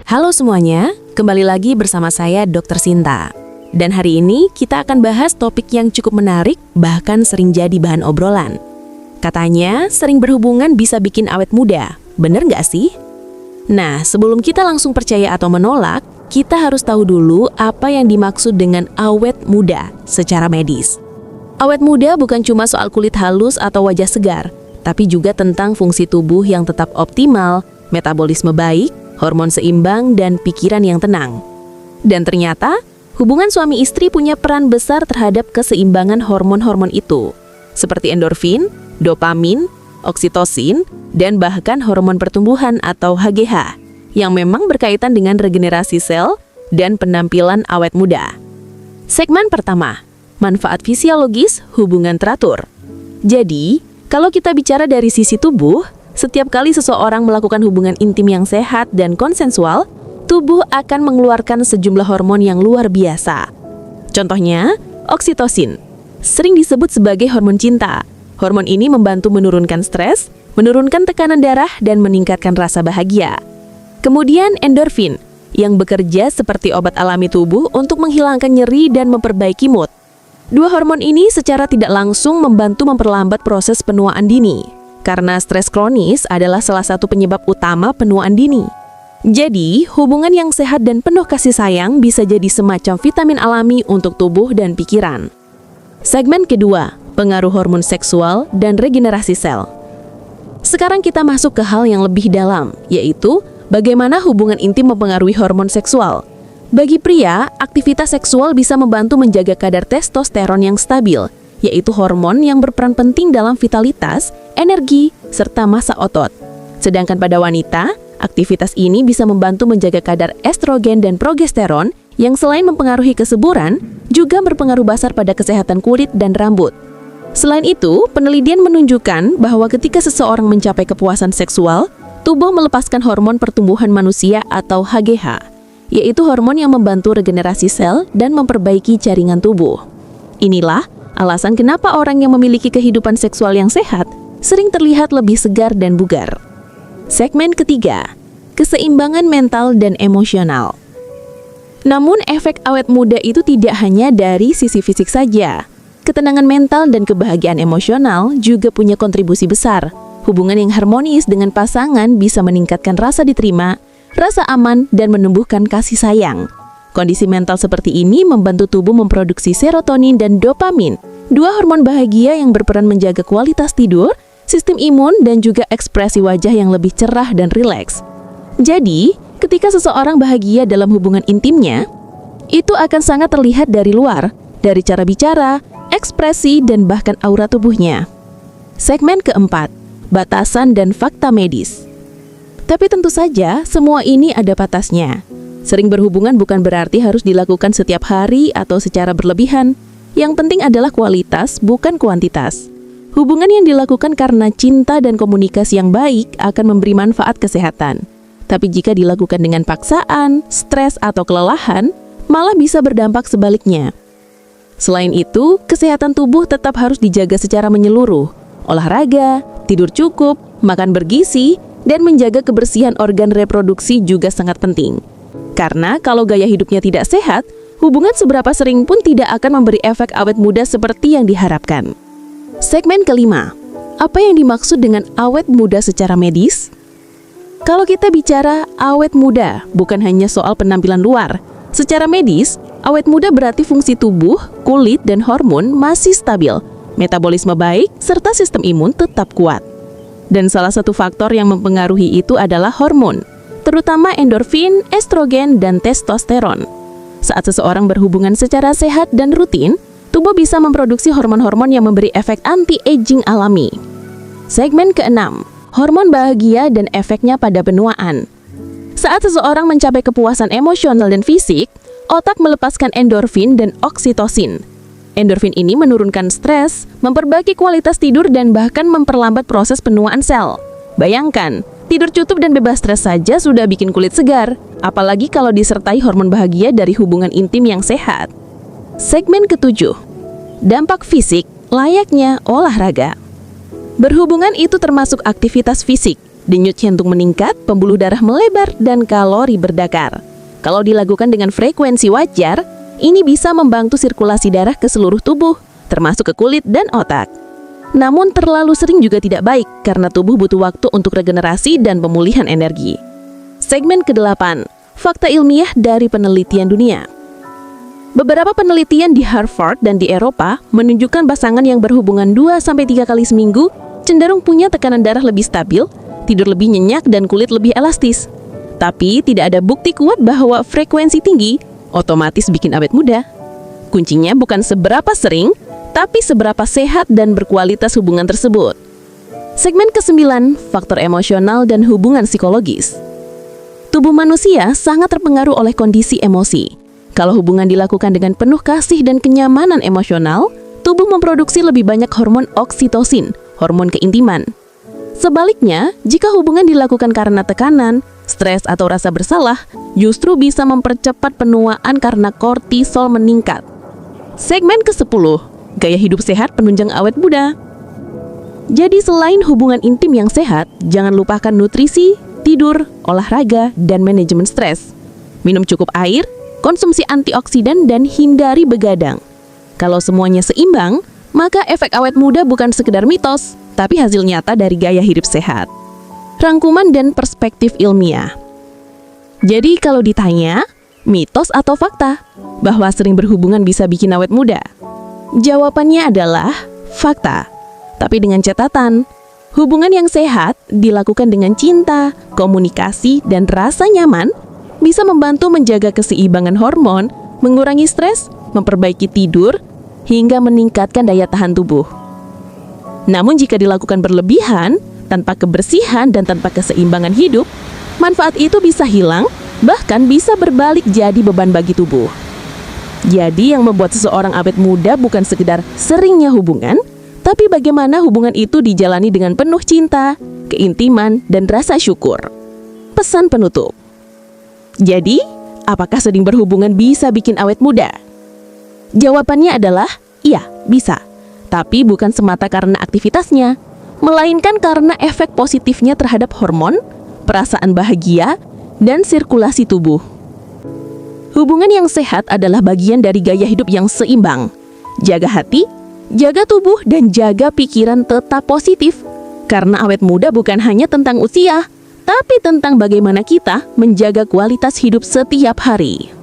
Halo semuanya, kembali lagi bersama saya Dr. Sinta. Dan hari ini kita akan bahas topik yang cukup menarik, bahkan sering jadi bahan obrolan. Katanya, sering berhubungan bisa bikin awet muda, bener nggak sih? Nah, sebelum kita langsung percaya atau menolak, kita harus tahu dulu apa yang dimaksud dengan awet muda secara medis. Awet muda bukan cuma soal kulit halus atau wajah segar, tapi juga tentang fungsi tubuh yang tetap optimal, metabolisme baik, hormon seimbang, dan pikiran yang tenang. Dan ternyata, hubungan suami istri punya peran besar terhadap keseimbangan hormon-hormon itu, seperti endorfin, dopamin, oksitosin, dan bahkan hormon pertumbuhan atau HGH, yang memang berkaitan dengan regenerasi sel dan penampilan awet muda. Segmen pertama, manfaat fisiologis hubungan teratur. Jadi, kalau kita bicara dari sisi tubuh, setiap kali seseorang melakukan hubungan intim yang sehat dan konsensual, tubuh akan mengeluarkan sejumlah hormon yang luar biasa. Contohnya, oksitosin, sering disebut sebagai hormon cinta. Hormon ini membantu menurunkan stres, menurunkan tekanan darah, dan meningkatkan rasa bahagia. Kemudian endorfin, yang bekerja seperti obat alami tubuh untuk menghilangkan nyeri dan memperbaiki mood. Dua hormon ini secara tidak langsung membantu memperlambat proses penuaan dini, karena stres kronis adalah salah satu penyebab utama penuaan dini. Jadi, hubungan yang sehat dan penuh kasih sayang bisa jadi semacam vitamin alami untuk tubuh dan pikiran. Segmen kedua, pengaruh hormon seksual dan regenerasi sel. Sekarang kita masuk ke hal yang lebih dalam, yaitu bagaimana hubungan intim mempengaruhi hormon seksual. Bagi pria, aktivitas seksual bisa membantu menjaga kadar testosteron yang stabil, yaitu hormon yang berperan penting dalam vitalitas, energi, serta massa otot. Sedangkan pada wanita, aktivitas ini bisa membantu menjaga kadar estrogen dan progesteron yang selain mempengaruhi kesuburan, juga berpengaruh besar pada kesehatan kulit dan rambut. Selain itu, penelitian menunjukkan bahwa ketika seseorang mencapai kepuasan seksual, tubuh melepaskan hormon pertumbuhan manusia atau HGH, yaitu hormon yang membantu regenerasi sel dan memperbaiki jaringan tubuh. Inilah alasan kenapa orang yang memiliki kehidupan seksual yang sehat sering terlihat lebih segar dan bugar. Segmen ketiga, keseimbangan mental dan emosional. Namun efek awet muda itu tidak hanya dari sisi fisik saja. Ketenangan mental dan kebahagiaan emosional juga punya kontribusi besar. Hubungan yang harmonis dengan pasangan bisa meningkatkan rasa diterima, rasa aman, dan menumbuhkan kasih sayang. Kondisi mental seperti ini membantu tubuh memproduksi serotonin dan dopamin, dua hormon bahagia yang berperan menjaga kualitas tidur, sistem imun, dan juga ekspresi wajah yang lebih cerah dan rileks. Jadi, ketika seseorang bahagia dalam hubungan intimnya, itu akan sangat terlihat dari luar, dari cara bicara, ekspresi, dan bahkan aura tubuhnya. Segmen keempat, batasan dan fakta medis. Tapi tentu saja, semua ini ada batasnya. Sering berhubungan bukan berarti harus dilakukan setiap hari atau secara berlebihan. Yang penting adalah kualitas, bukan kuantitas. Hubungan yang dilakukan karena cinta dan komunikasi yang baik akan memberi manfaat kesehatan. Tapi jika dilakukan dengan paksaan, stres, atau kelelahan, malah bisa berdampak sebaliknya. Selain itu, kesehatan tubuh tetap harus dijaga secara menyeluruh. Olahraga, tidur cukup, makan bergizi, dan menjaga kebersihan organ reproduksi juga sangat penting. Karena kalau gaya hidupnya tidak sehat, hubungan seberapa sering pun tidak akan memberi efek awet muda seperti yang diharapkan. Segmen kelima, apa yang dimaksud dengan awet muda secara medis? Kalau kita bicara awet muda, bukan hanya soal penampilan luar. Secara medis, awet muda berarti fungsi tubuh, kulit, dan hormon masih stabil, metabolisme baik, serta sistem imun tetap kuat. Dan salah satu faktor yang mempengaruhi itu adalah hormon, terutama endorfin, estrogen, dan testosteron. Saat seseorang berhubungan secara sehat dan rutin, tubuh bisa memproduksi hormon-hormon yang memberi efek anti-aging alami. Segmen keenam, hormon bahagia dan efeknya pada penuaan. Saat seseorang mencapai kepuasan emosional dan fisik, otak melepaskan endorfin dan oksitosin. Endorfin ini menurunkan stres, memperbaiki kualitas tidur, dan bahkan memperlambat proses penuaan sel. Bayangkan, tidur cukup dan bebas stres saja sudah bikin kulit segar, apalagi kalau disertai hormon bahagia dari hubungan intim yang sehat. Segmen ketujuh, dampak fisik layaknya olahraga. Berhubungan itu termasuk aktivitas fisik, Denyut jantung meningkat, pembuluh darah melebar, dan kalori berdakar. Kalau dilakukan dengan frekuensi wajar, ini bisa membantu sirkulasi darah ke seluruh tubuh, termasuk ke kulit dan otak. Namun terlalu sering juga tidak baik karena tubuh butuh waktu untuk regenerasi dan pemulihan energi. Segmen ke-8, fakta ilmiah dari penelitian dunia. Beberapa penelitian di Harvard dan di Eropa menunjukkan pasangan yang berhubungan 2-3 kali seminggu cenderung punya tekanan darah lebih stabil, tidur lebih nyenyak, dan kulit lebih elastis. Tapi tidak ada bukti kuat bahwa frekuensi tinggi otomatis bikin awet muda. Kuncinya bukan seberapa sering, tapi seberapa sehat dan berkualitas hubungan tersebut. Segmen ke-9, faktor emosional dan hubungan psikologis. Tubuh manusia sangat terpengaruh oleh kondisi emosi. Kalau hubungan dilakukan dengan penuh kasih dan kenyamanan emosional, tubuh memproduksi lebih banyak hormon oksitosin, hormon keintiman. Sebaliknya, jika hubungan dilakukan karena tekanan, stres atau rasa bersalah, justru bisa mempercepat penuaan karena kortisol meningkat. Segmen ke-10, gaya hidup sehat penunjang awet muda. Jadi selain hubungan intim yang sehat, jangan lupakan nutrisi, tidur, olahraga, dan manajemen stres. Minum cukup air, konsumsi antioksidan, dan hindari begadang. Kalau semuanya seimbang, maka efek awet muda bukan sekedar mitos, tapi hasil nyata dari gaya hidup sehat. Rangkuman dan perspektif ilmiah. Jadi kalau ditanya, mitos atau fakta bahwa sering berhubungan bisa bikin awet muda? Jawabannya adalah fakta. Tapi dengan catatan, hubungan yang sehat dilakukan dengan cinta, komunikasi, dan rasa nyaman bisa membantu menjaga keseimbangan hormon, mengurangi stres, memperbaiki tidur, hingga meningkatkan daya tahan tubuh. Namun jika dilakukan berlebihan, tanpa kebersihan dan tanpa keseimbangan hidup, manfaat itu bisa hilang, bahkan bisa berbalik jadi beban bagi tubuh. Jadi yang membuat seseorang awet muda bukan sekedar seringnya hubungan, tapi bagaimana hubungan itu dijalani dengan penuh cinta, keintiman, dan rasa syukur. Pesan penutup. Jadi, apakah sering berhubungan bisa bikin awet muda? Jawabannya adalah iya, bisa. Tapi bukan semata karena aktivitasnya, melainkan karena efek positifnya terhadap hormon, perasaan bahagia, dan sirkulasi tubuh. Hubungan yang sehat adalah bagian dari gaya hidup yang seimbang. Jaga hati, jaga tubuh, dan jaga pikiran tetap positif. Karena awet muda bukan hanya tentang usia, tapi tentang bagaimana kita menjaga kualitas hidup setiap hari.